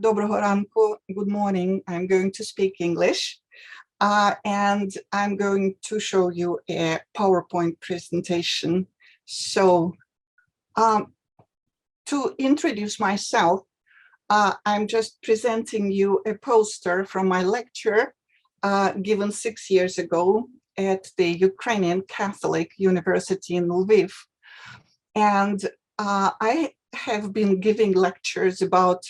Доброго ранку. Good morning. I'm going to speak English. And I'm going to show you a PowerPoint presentation. So to introduce myself, I'm just presenting you a poster from my lecture given 6 years ago at the Ukrainian Catholic University in Lviv. And I have been giving lectures about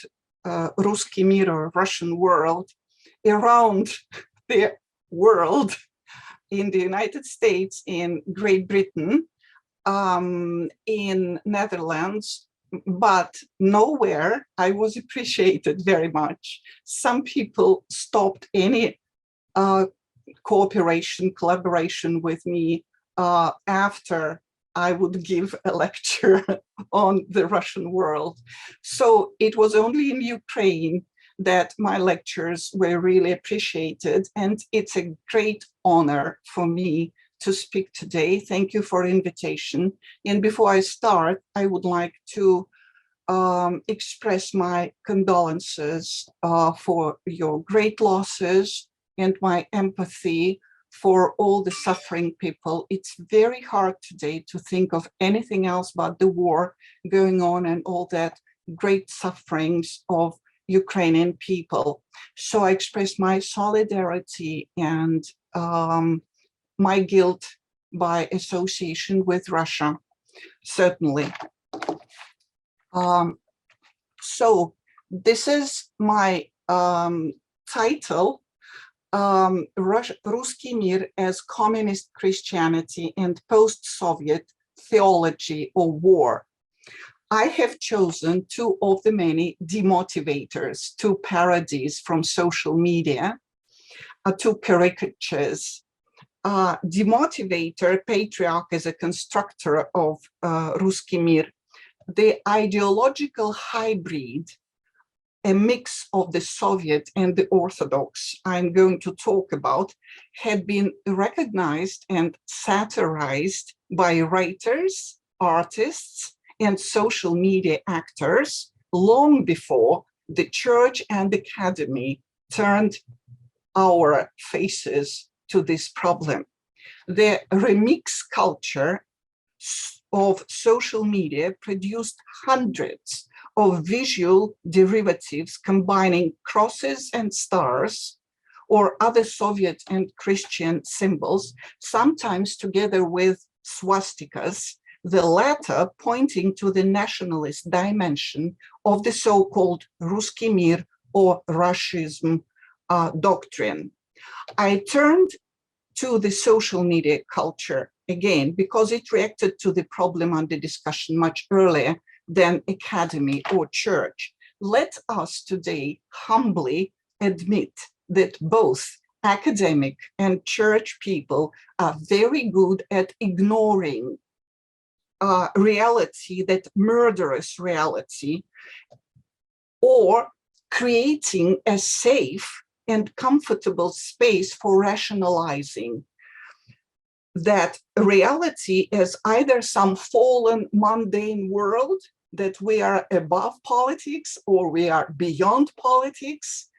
русский мир, or Russian world, around the world, in the United States, in Great Britain, in Netherlands, but nowhere I was appreciated very much. Some people stopped any collaboration with me after I would give a lecture on the Russian world. So it was only in Ukraine that my lectures were really appreciated, and it's a great honor for me to speak today. Thank you for the invitation. And before I start, I would like to express my condolences for your great losses and my empathy for all the suffering people. It's very hard today to think of anything else but the war going on and all that great sufferings of Ukrainian people. So I express my solidarity and my guilt by association with Russia, certainly. So this is my title, Русский мир as Communist Christianity and Post-Soviet Theology or War. I have chosen two of the many demotivators, two parodies from social media, two caricatures. Demotivator, patriarch as a constructor of русский мир, the ideological hybrid, a mix of the Soviet and the Orthodox I'm going to talk about, had been recognized and satirized by writers, artists, and social media actors long before the church and academy turned our faces to this problem. The remix culture of social media produced hundreds of visual derivatives combining crosses and stars or other Soviet and Christian symbols, sometimes together with swastikas, the latter pointing to the nationalist dimension of the so-called русский мир or Russism doctrine. I turned to the social media culture again because it reacted to the problem under discussion much earlier than academy or church. Let us today humbly admit that both academic and church people are very good at ignoring reality, that murderous reality, or creating a safe and comfortable space for rationalizing that reality is either some fallen mundane world, that we are above politics or we are beyond politics,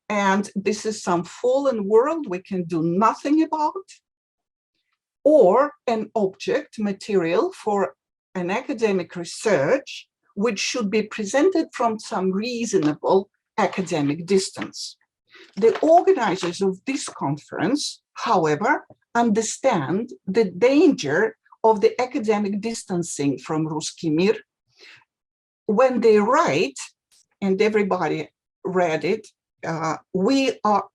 and this is some fallen world we can do nothing about, or an object material for an academic research which should be presented from some reasonable academic distance. The organizers of this conference, however, understand the danger of the academic distancing from русский мир when they write, and everybody read it, we are,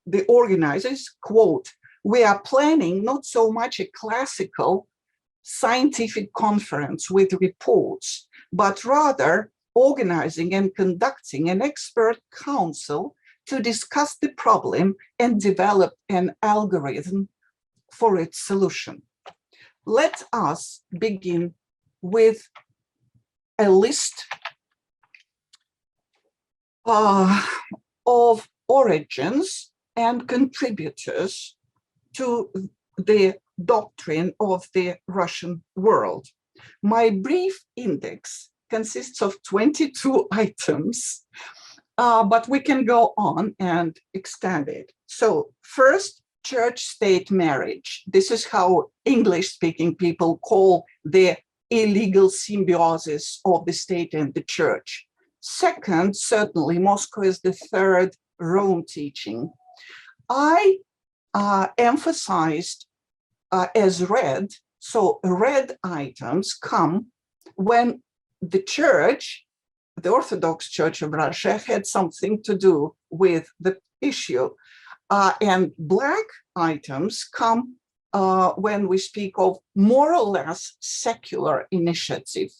the organizers, quote, "We are planning not so much a classical scientific conference with reports, but rather organizing and conducting an expert council to discuss the problem and develop an algorithm for its solution." Let us begin with a list of origins and contributors to the doctrine of the Russian world. My brief index consists of 22 items but we can go on and extend it. So first, church-state marriage. This is how English-speaking people call the illegal symbiosis of the state and the church. Second, certainly, Moscow is the third Rome teaching. I emphasized as red, so red items come when the church, the Orthodox Church of Russia, had something to do with the issue. And black items come when we speak of more or less secular initiative.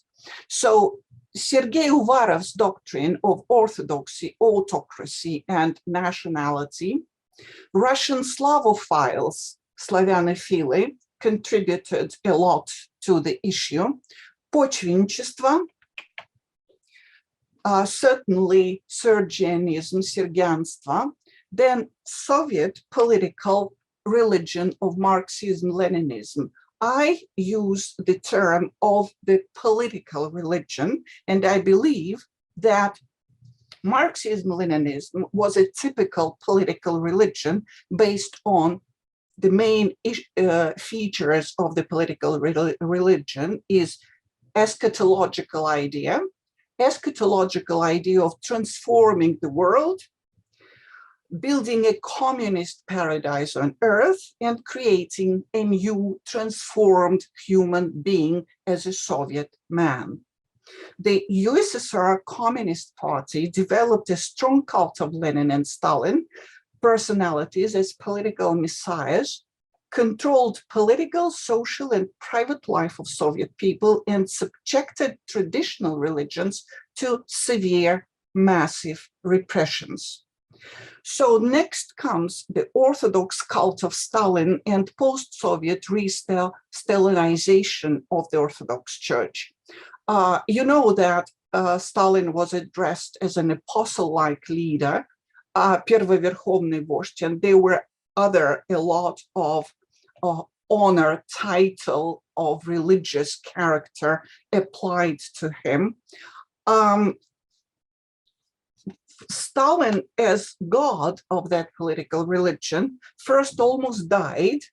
So Sergei Uvarov's doctrine of orthodoxy, autocracy, and nationality, Russian Slavophiles, Slavyanophiles, contributed a lot to the issue. Почвенничество, certainly Sergianism, Sergianstvo, then Soviet political religion of Marxism-Leninism. I use the term of the political religion, and I believe that Marxism-Leninism was a typical political religion based on the main features of the political religion is eschatological idea of transforming the world, building a communist paradise on earth, and creating a new transformed human being as a Soviet man. The USSR Communist Party developed a strong cult of Lenin and Stalin personalities as political messiahs, controlled political, social, and private life of Soviet people, and subjected traditional religions to severe, massive repressions. So next comes the Orthodox cult of Stalin and post-Soviet re-Stalinization of the Orthodox Church. You know that Stalin was addressed as an apostle-like leader, Первоверховный вождь, and there were a lot of honor, title of religious character applied to him. Stalin, as god of that political religion, first almost died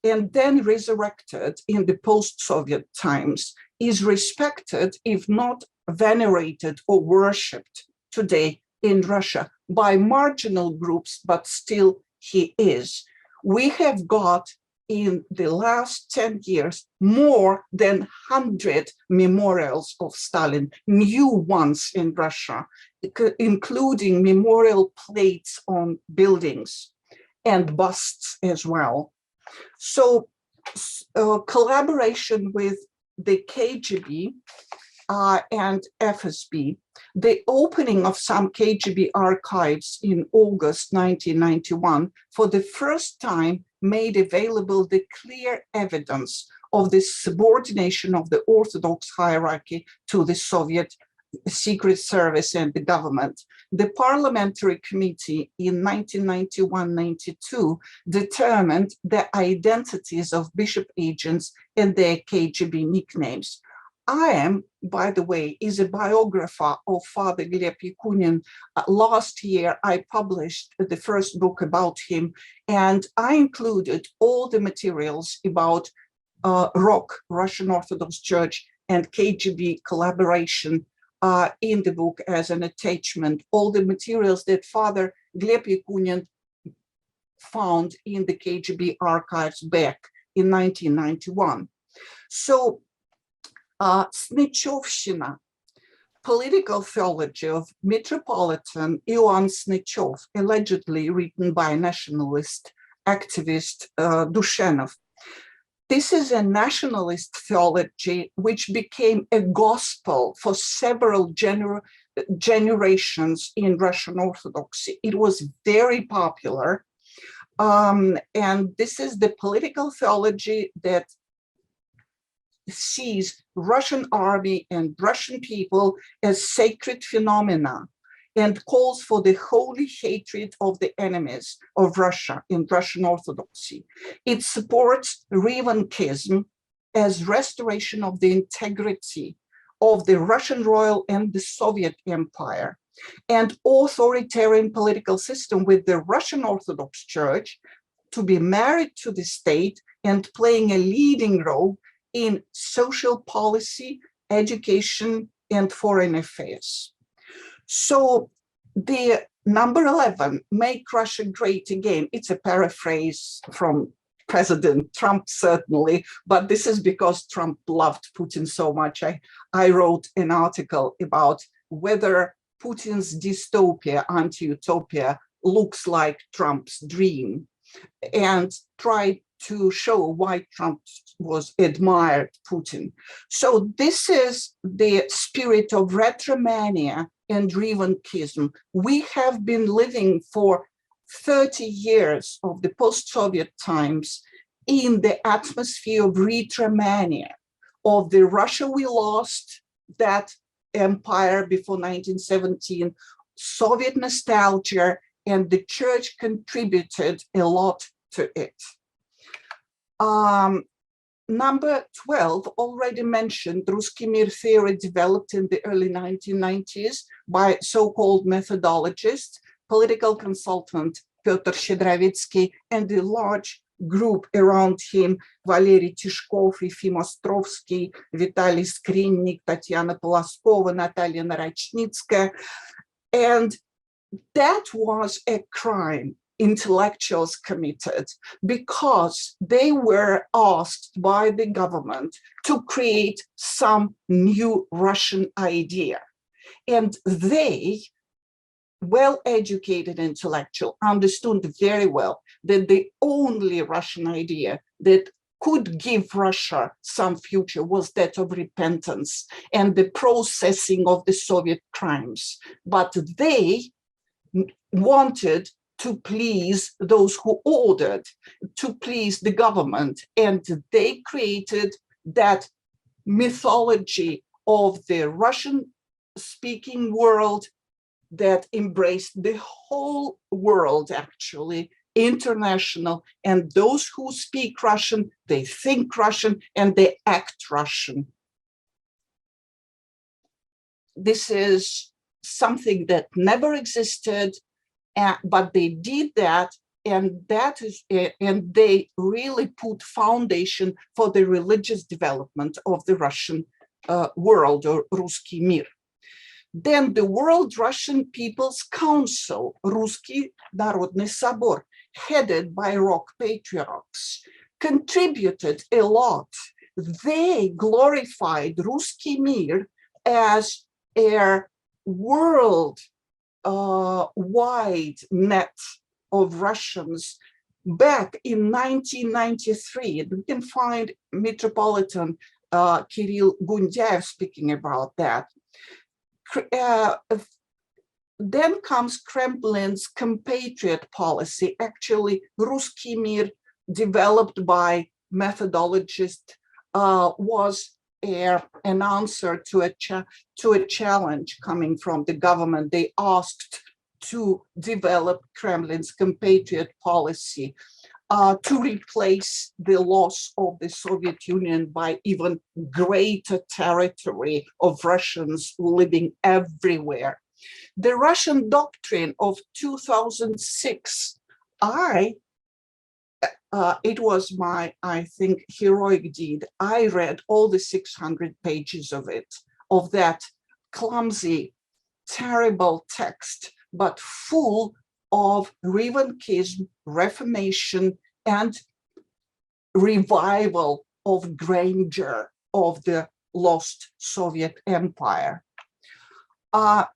and then resurrected in the post-Soviet times, is respected, if not venerated or worshipped today in Russia by marginal groups, but still he is. We have got in the last 10 years more than 100 memorials of Stalin, new ones in Russia, including memorial plates on buildings and busts as well. So collaboration with the KGB and FSB, the opening of some KGB archives in August 1991 for the first time made available the clear evidence of the subordination of the Orthodox hierarchy to the Soviet Secret Service and the government. The parliamentary committee in 1991-92 determined the identities of bishop agents and their KGB nicknames. I am, by the way, is a biographer of Father Gleb Yakunin. Last year, I published the first book about him, and I included all the materials about ROK, Russian Orthodox Church, and KGB collaboration in the book as an attachment, all the materials that Father Gleb Yakunin found in the KGB archives back in 1991. So, Snechovщина, political theology of Metropolitan Ioan Snechov, allegedly written by nationalist activist Dushenov. This is a nationalist theology which became a gospel for several generations in Russian Orthodoxy. It was very popular. And this is the political theology that sees Russian army and Russian people as sacred phenomena and calls for the holy hatred of the enemies of Russia in Russian Orthodoxy. It supports Revanchism as restoration of the integrity of the Russian royal and the Soviet Empire. and authoritarian political system with the Russian Orthodox Church to be married to the state and playing a leading role in social policy, education, and foreign affairs. So the number 11, make Russia great again, it's a paraphrase from President Trump, certainly, but this is because Trump loved Putin so much. I wrote an article about whether Putin's dystopia, anti-utopia, looks like Trump's dream, and tried to show why Trump admired Putin. So this is the spirit of retromania and revanchism. We have been living for 30 years of the post-Soviet times in the atmosphere of retromania, of the Russia we lost, that empire before 1917, Soviet nostalgia, and the church contributed a lot to it. Number 12, already mentioned, Русский мир theory developed in the early 1990s by so-called methodologists, political consultant Petr Shchedrovitsky, and a large group around him, Валерий Тишков, Ефим Островский, Виталий Скринник, Татьяна Полоскова, Natalia Narachnytskaya. And that was a crime intellectuals committed, because they were asked by the government to create some new Russian idea. And they, well-educated intellectual, understood very well that the only Russian idea that could give Russia some future was that of repentance and the processing of the Soviet crimes. But they wanted to please those who ordered, to please the government, and they created that mythology of the Russian-speaking world that embraced the whole world, actually, international, and those who speak Russian, they think Russian, and they act Russian. This is something that never existed, but they did that, and they really put foundation for the religious development of the Russian world, or русский мир. Then the World Russian People's Council, Русский Народный Собор, headed by rock patriarchs, contributed a lot. They glorified русский мир as a world wide net of Russians. Back in 1993, we can find Metropolitan Kirill Gundyaev speaking about that. Then comes Kremlin's compatriot policy. Actually, русский мир, developed by methodologists, was an answer to a challenge coming from the government. They asked to develop Kremlin's compatriot policy to replace the loss of the Soviet Union by even greater territory of Russians living everywhere. The Russian doctrine of 2006, it was my, I think, heroic deed. I read all the 600 pages of it, of that clumsy, terrible text, but full of revanchism, reformation, and revival of grandeur of the lost Soviet Empire.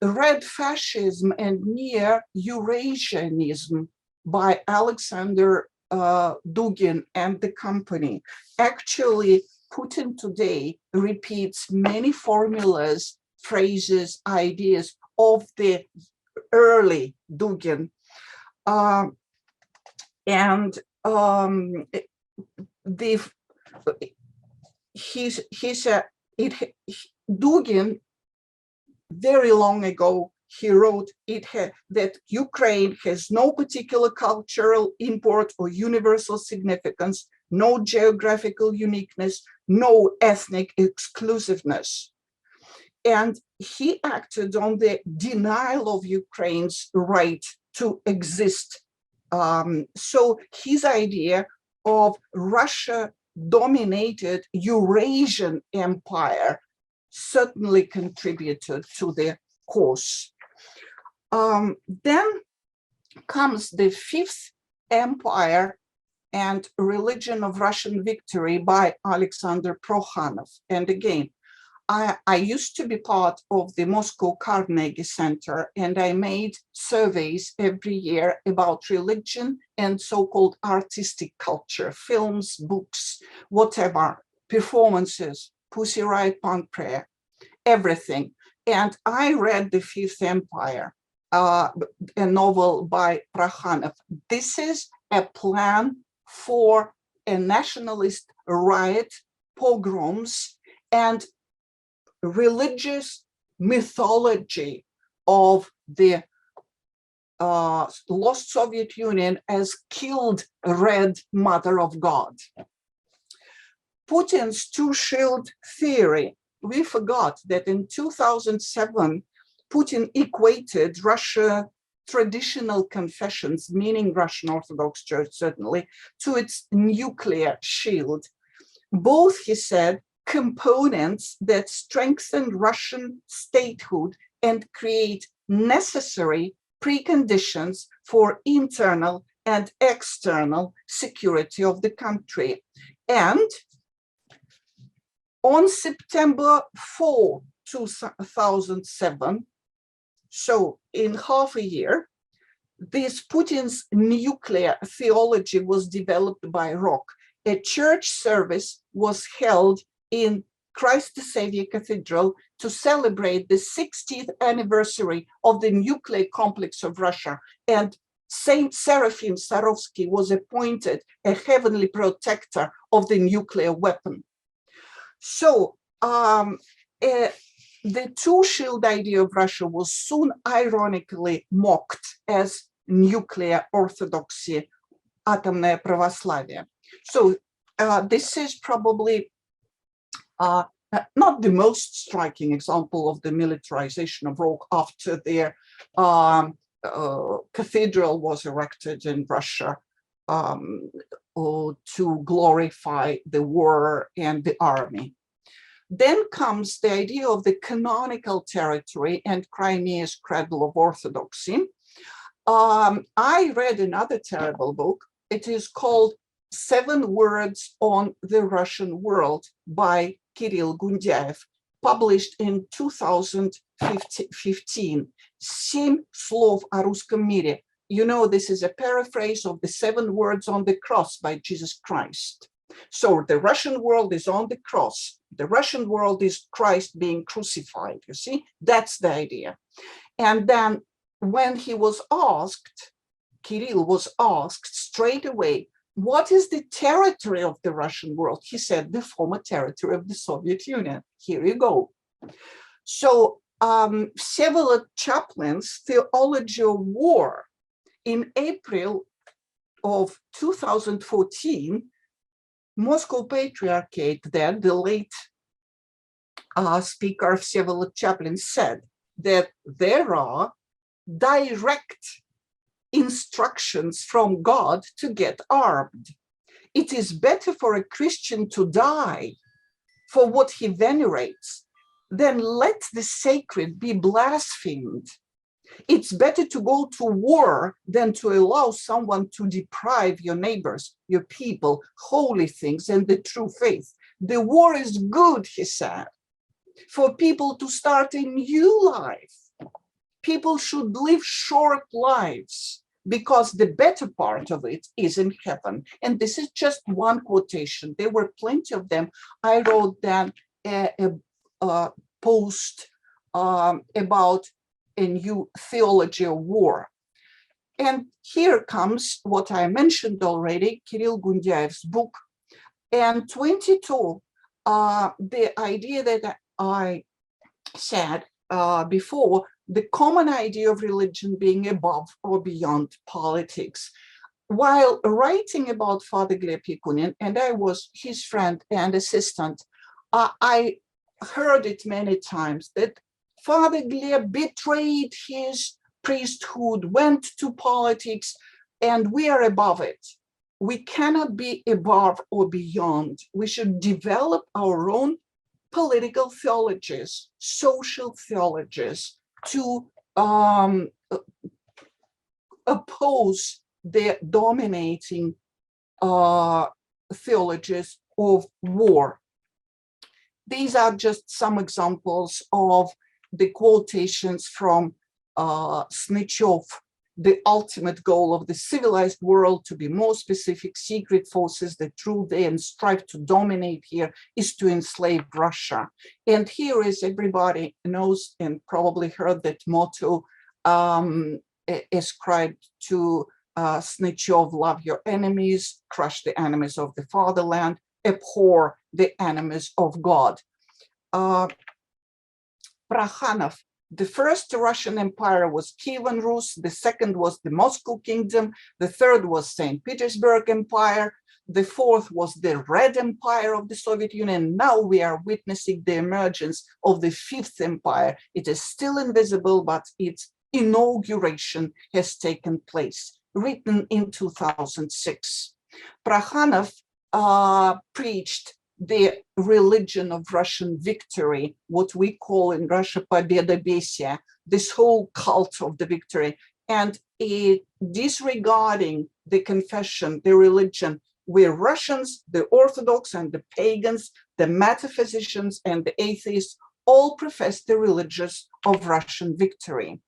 Red Fascism and Neo-Eurasianism by Alexander Dugin and the company. Actually, Putin today repeats many formulas, phrases, ideas of the early Dugin. Dugin, very long ago, he wrote that Ukraine has no particular cultural import or universal significance, no geographical uniqueness, no ethnic exclusiveness. And he acted on the denial of Ukraine's right to exist. So his idea of Russia-dominated Eurasian empire certainly contributed to the cause. Then comes the Fifth Empire and Religion of Russian Victory by Alexander Prokhanov. And again, I used to be part of the Moscow Carnegie Center, and I made surveys every year about religion and so-called artistic culture, films, books, whatever, performances, Pussy Riot, Punk Prayer, everything. And I read The Fifth Empire, a novel by Prokhanov. This is a plan for a nationalist riot, pogroms, and religious mythology of the lost Soviet Union as killed Red Mother of God. Putin's two-shield theory. We forgot that in 2007, Putin equated Russia traditional confessions, meaning Russian Orthodox Church certainly, to its nuclear shield. Both, he said, components that strengthen Russian statehood and create necessary preconditions for internal and external security of the country. And on September 4, 2007, so in half a year, this Putin's nuclear theology was developed by Rock. A church service was held in Christ the Savior Cathedral to celebrate the 60th anniversary of the nuclear complex of Russia. And Saint Seraphim Sarovsky was appointed a heavenly protector of the nuclear weapon. So the two-shield idea of Russia was soon ironically mocked as nuclear orthodoxy, атомное православие. So this is probably not the most striking example of the militarization of Rome after their cathedral was erected in Russia to glorify the war and the army. Then comes the idea of the canonical territory and Crimea's cradle of orthodoxy. I read another terrible book. It is called 7 Words on the Russian World by Kirill Gundyaev, published in 2015. 7 слов о русском мире. You know, this is a paraphrase of the 7 words on the cross by Jesus Christ. So the Russian world is on the cross. The Russian world is Christ being crucified, you see? That's the idea. And then when he was asked, Kirill was asked straight away, what is the territory of the Russian world? He said, the former territory of the Soviet Union. Here you go. So Vsevolod Chaplin's Theology of War in April of 2014, Moscow Patriarchate, then the late speaker Vsevolod Chaplin said that there are direct instructions from God to get armed. It is better for a Christian to die for what he venerates than let the sacred be blasphemed. It's better to go to war than to allow someone to deprive your neighbors, your people, holy things and the true faith. The war is good, he said, for people to start a new life. People should live short lives because the better part of it is in heaven. And this is just one quotation. There were plenty of them. I wrote then a post about a new theology of war. And here comes what I mentioned already, Kirill Gundyaev's book. And 22, the idea that I said before, the common idea of religion being above or beyond politics. While writing about Father Gleb Yakunin, and I was his friend and assistant, I heard it many times, that Father Gleb betrayed his priesthood, went to politics, and we are above it. We cannot be above or beyond. We should develop our own political theologies, social theologies, to oppose the dominating theologies of war. These are just some examples of the quotations from Snitchov, the ultimate goal of the civilized world, to be more specific, secret forces that rule there and strive to dominate here, is to enslave Russia. And here is, everybody knows and probably heard that motto ascribed to Snitchov: love your enemies, crush the enemies of the fatherland, abhor the enemies of God. Prokhanov: the first Russian empire was Kievan Rus, the second was the Moscow Kingdom, the third was St. Petersburg Empire, the fourth was the Red Empire of the Soviet Union. Now we are witnessing the emergence of the fifth empire. It is still invisible, but its inauguration has taken place, written in 2006. Prokhanov preached the religion of Russian victory, what we call in Russia Победобесие, this whole cult of the victory, and disregarding the confession, the religion, where Russians, the Orthodox and the pagans, the metaphysicians and the atheists all profess the religions of Russian victory.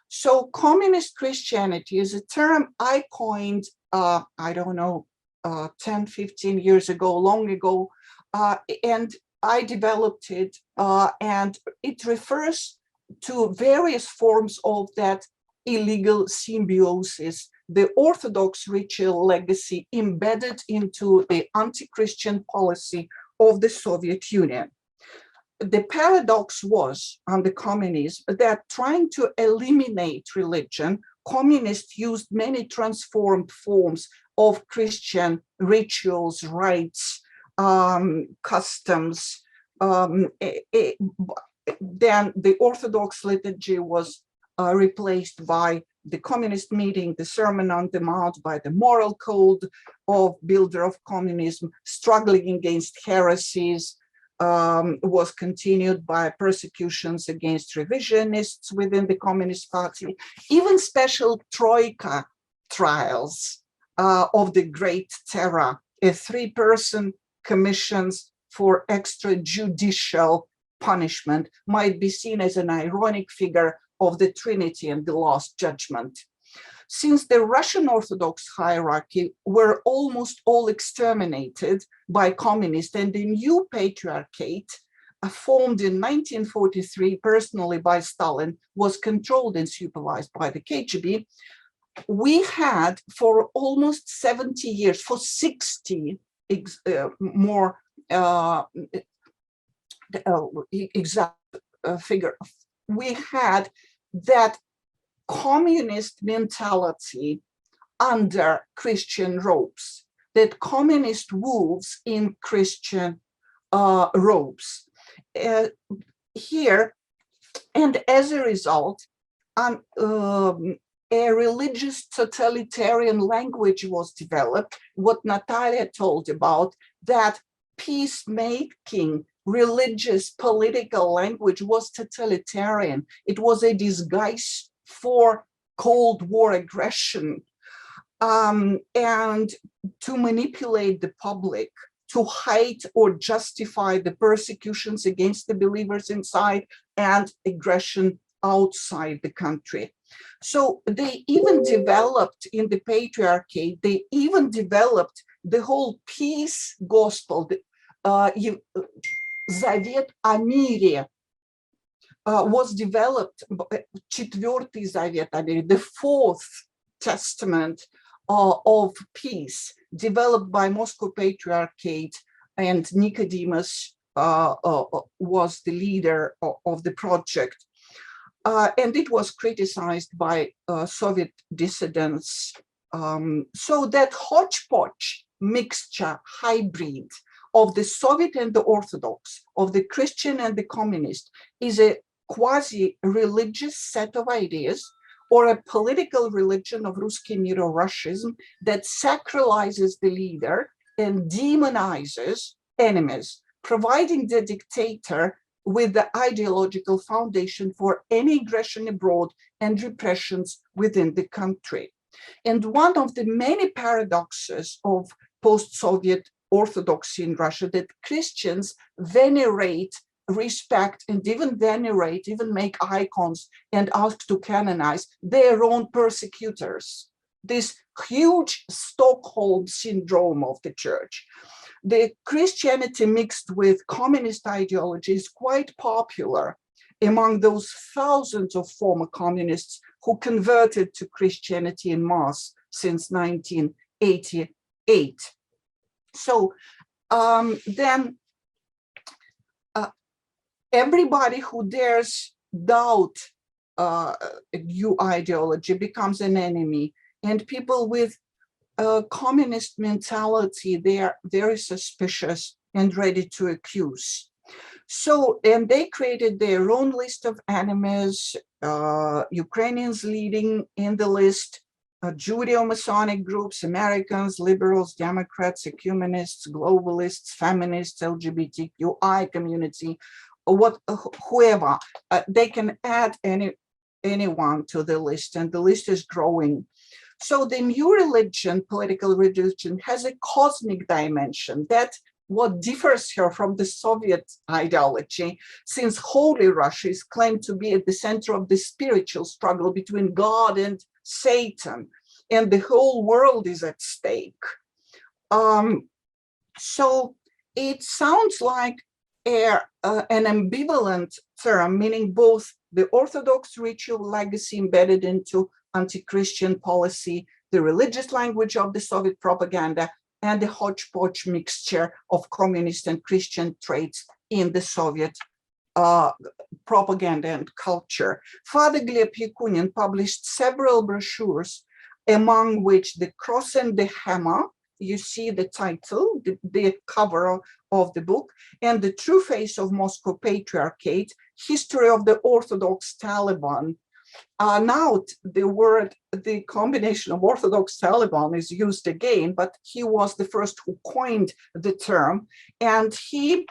So communist Christianity is a term I coined, I don't know, 10, 15 years ago, long ago, and I developed it, and it refers to various forms of that illegal symbiosis, the Orthodox ritual legacy embedded into the anti-Christian policy of the Soviet Union. The paradox was, under communism, that trying to eliminate religion, communists used many transformed forms of Christian rituals, rites, customs. Then the Orthodox liturgy was replaced by the communist meeting, the Sermon on the Mount, by the moral code of builder of communism, struggling against heresies, was continued by persecutions against revisionists within the Communist Party, even special troika trials of the Great Terror, a 3-person commissions for extrajudicial punishment, might be seen as an ironic figure of the Trinity and the Last Judgment. Since the Russian Orthodox hierarchy were almost all exterminated by communists, and the new patriarchate, formed in 1943 personally by Stalin, was controlled and supervised by the KGB, we had for almost 70 years, for 60 more exact figure, we had that communist mentality under Christian robes, that communist wolves in Christian robes. Here, and as a result, a religious totalitarian language was developed, what Natalia told about, that peacemaking religious political language was totalitarian. It was a disguise for Cold War aggression, and to manipulate the public, to hide or justify the persecutions against the believers inside and aggression outside the country. So they even developed in the patriarchy, they even developed the whole peace gospel, Завет о мире, was developed, Четвертый Завет о мире, the fourth testament of peace, developed by Moscow Patriarchate, and Nicodemus was the leader of the project. And it was criticized by Soviet dissidents. So that hodgepodge mixture, hybrid of the Soviet and the Orthodox, of the Christian and the communist, is a quasi-religious set of ideas or a political religion of русский мир or Russism that sacralizes the leader and demonizes enemies, providing the dictator with the ideological foundation for any aggression abroad and repressions within the country. And one of the many paradoxes of post-Soviet Orthodoxy in Russia that Christians venerate, respect, and even venerate, even make icons and ask to canonize their own persecutors. This huge Stockholm syndrome of the church. The Christianity mixed with communist ideology is quite popular among those thousands of former communists who converted to Christianity in mass since 1988. So then everybody who dares doubt a new ideology becomes an enemy, and people with communist mentality, they are very suspicious and ready to accuse. So, and they created their own list of enemies, Ukrainians leading in the list, Judeo-Masonic groups, Americans, liberals, Democrats, ecumenists, globalists, feminists, LGBTQI community, or whoever. They can add anyone to the list, and the list is growing. So the new religion, political religion, has a cosmic dimension. That what differs here from the Soviet ideology, since Holy Russia is claimed to be at the center of the spiritual struggle between God and Satan, and the whole world is at stake. So it sounds like an ambivalent term, meaning both the Orthodox ritual legacy embedded into anti-Christian policy, the religious language of the Soviet propaganda, and the hodgepodge mixture of communist and Christian traits in the Soviet propaganda and culture. Father Gleb Yakunin published several brochures, among which The Cross and the Hammer, you see the title, the cover of the book, and The True Face of Moscow Patriarchate, History of the Orthodox Taliban. Now the combination of Orthodox Taliban is used again, but he was the first who coined the term, and he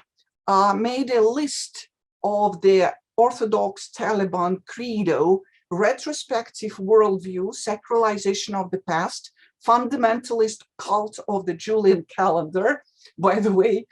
made a list of the Orthodox Taliban credo, retrospective worldview, sacralization of the past, fundamentalist cult of the Julian calendar, by the way,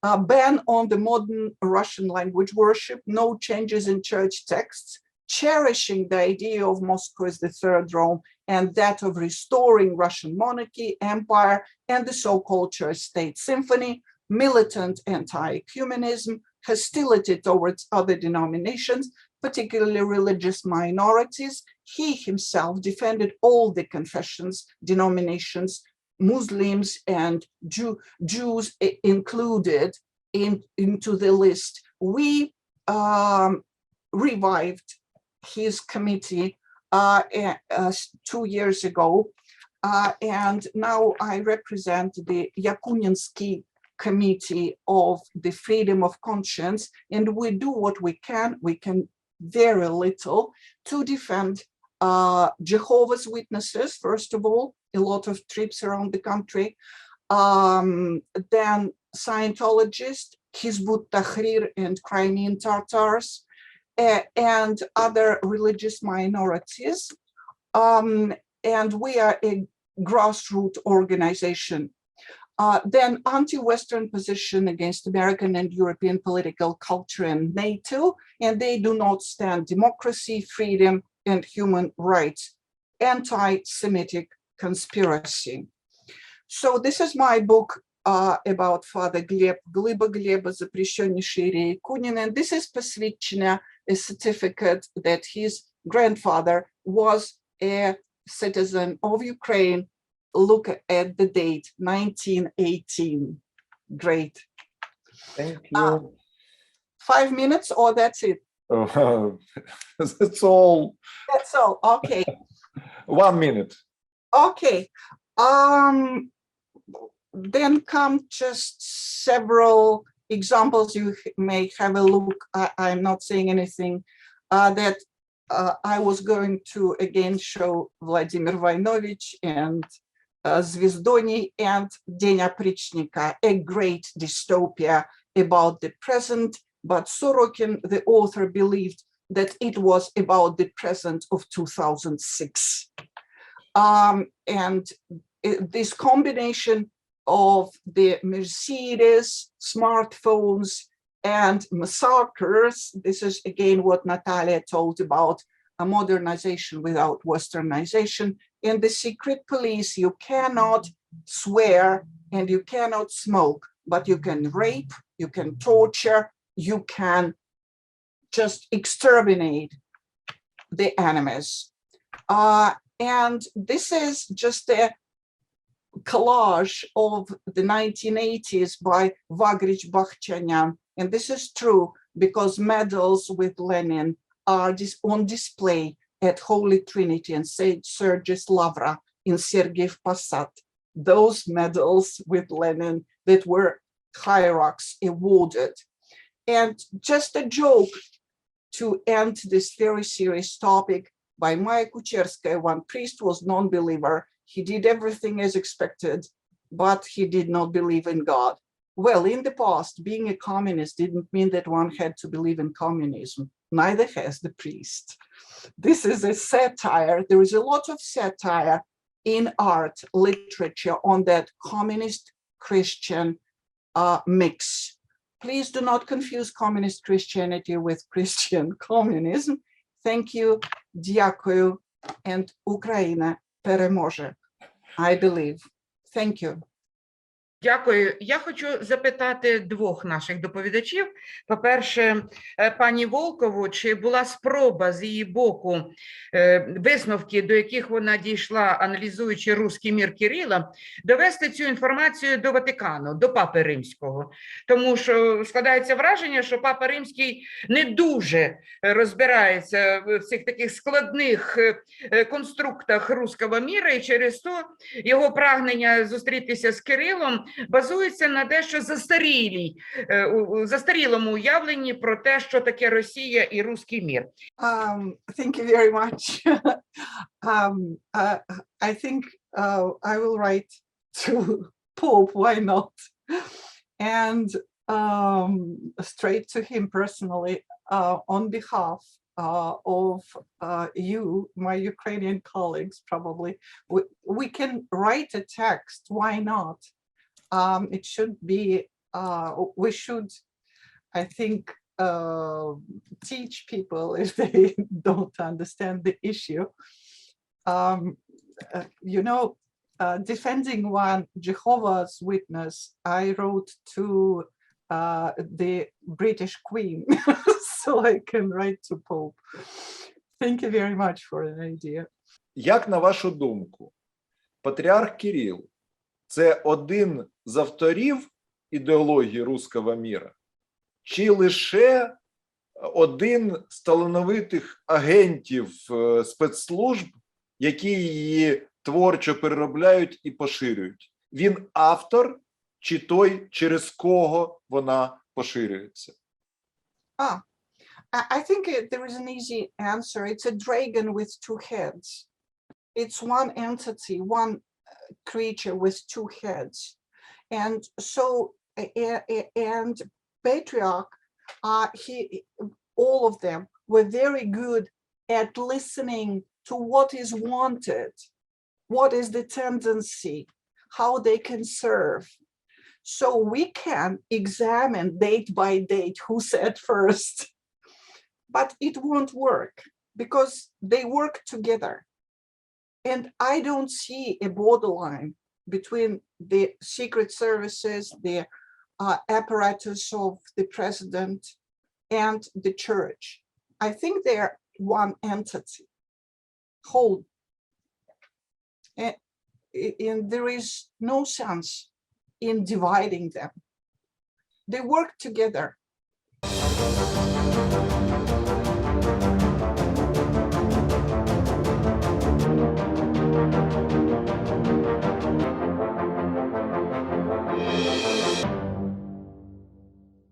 ban on the modern Russian language worship, no changes in church texts, cherishing the idea of Moscow as the third Rome, and that of restoring Russian monarchy, empire, and the so-called church-state symphony, militant anti-ecumenism, hostility towards other denominations, particularly religious minorities. He himself defended all the confessions, denominations, Muslims and Jews included into the list. We revived his committee 2 years ago, and now I represent the Yakuninsky Committee of the Freedom of Conscience, and we do what we can very little to defend Jehovah's Witnesses, first of all, a lot of trips around the country, then Scientologists, Hizbut Tahrir and Crimean Tatars, and other religious minorities. And we are a grassroots organization. Then anti-Western position against American and European political culture and NATO, and they do not stand democracy, freedom, and human rights, anti-Semitic conspiracy. So this is my book about Father Gleb, Gleba, запрещеннейший Ирия Якунин, and this is посвящено a certificate that his grandfather was a citizen of Ukraine. Look at the date, 1918. Great. Thank you. 5 minutes, or that's it? That's all. That's all, okay. 1 minute. Okay. then come just several examples. You may have a look. I'm not saying anything that I was going to again show Vladimir Vojnovich and Zvezdony and День опричника, a great dystopia about the present, but Sorokin, the author, believed that it was about the present of 2006. And this combination of the Mercedes, smartphones, and massacres, this is again what Natalia told about a modernization without westernization. In the secret police, you cannot swear and you cannot smoke, but you can rape, you can torture, you can just exterminate the enemies. And this is just a collage of the 1980s by Vagrich Bakhchanyan. And this is true because medals with Lenin are on display at Holy Trinity and St. Sergius Lavra in Sergiev Posad. Those medals with Lenin that were hierarchs awarded. And just a joke to end this very serious topic by Maya Kucherskaya. One priest was non-believer. He did everything as expected, but he did not believe in God. Well, in the past, being a communist didn't mean that one had to believe in communism. Neither has the priest. This is a satire. There is a lot of satire in art, literature on that communist Christian mix. Please do not confuse communist Christianity with Christian communism. Thank you, Дякую, and Україна переможе, I believe. Thank you. Дякую. Я хочу запитати двох наших доповідачів. По-перше, пані Волкову, чи була спроба з її боку висновки, до яких вона дійшла, аналізуючи русський мір Кирила, довести цю інформацію до Ватикану, до Папи Римського? Тому що складається враження, що Папа Римський не дуже розбирається в цих таких складних конструктах руського міра, і через то його прагнення зустрітися з Кирилом базується на дещо застарілому уявленні про те, що таке Росія і русський мір. Thank you very much. I think I will write to Pope, why not? And straight to him personally, on behalf of you, my Ukrainian colleagues, probably, we can write a text, why not? It should be, we should, I think, teach people if they don't understand the issue. You know, defending one Jehovah's Witness, I wrote to the British Queen, so I can write to Pope. Thank you very much for an idea. Як на вашу думку, патріарх Кирил – це один з авторів ідеології руського міра, чи лише один з талановитих агентів спецслужб, які її творчо переробляють і поширюють? Він автор, чи той, через кого вона поширюється? I think there is an easy answer. It's a dragon with two heads. It's one entity, one creature with two heads. And so, and patriarch, all of them were very good at listening to what is wanted, what is the tendency, how they can serve. So we can examine date by date who said first, but it won't work because they work together. And I don't see a borderline between the secret services, the apparatus of the president, and the church. I think they're one entity, whole. And there is no sense in dividing them. They work together.